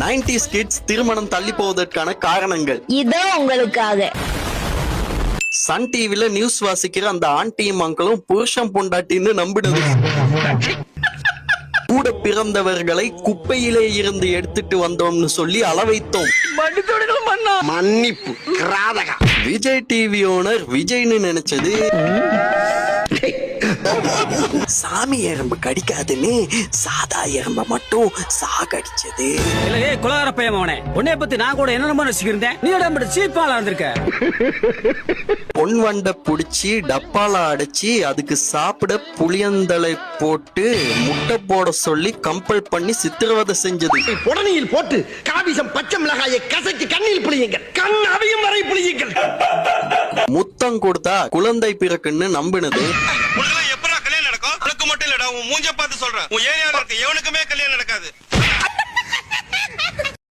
90s kids திருமணம் தள்ளி போவதற்கான காரணங்கள் இதோ உங்களுக்காக. சன் டிவில நியூஸ் வாசிக்கிற அந்த ஆண்டியும் அங்கிளும் புருஷன் பொண்டாட்டின்னு நம்பிடுது. கூட பிறந்தவர்களை குப்பையிலே இருந்து எடுத்துட்டு வந்தோம்னு சொல்லி அளவைத்தோம். மன்னிப்பு கிராதகா. விஜய் டிவி ஓனர் விஜய்னு நினைச்சது சாமி எறும்பு கடிக்காதுன்னு சாதா எறும்ப மட்டும் சாகடிச்சது. குலகார பையன் உன்னை பத்தி நான் கூட என்ன நினைச்சிருந்தேன். நீ இடம் சீப்பாலா இருந்திருக்க. பொன் வண்டை புடிச்சு டப்பால அடைச்சி அதுக்கு சாப்பிட புளியந்தலை போட்டு முட்டை போட சொல்லி கம்பல் பண்ணி சித்திரவதை செஞ்சது. உடனியில் போட்டு காவிசம் பச்சை மிளகாயை கசக்கி கண்ணில் புளியுங்கள், கண் அவையும் வரை புளியுங்கள். முத்தம் கொடுத்தா குழந்தை பிறக்குன்னு நம்பினது. எப்படா கல்யாணம் நடக்கும்? உனக்கு மட்டும் இல்லடா, உன் மூஞ்ச பார்த்து சொல்றேன். உன் ஏரியால இருக்க எவனுக்குமே கல்யாணம் நடக்காது.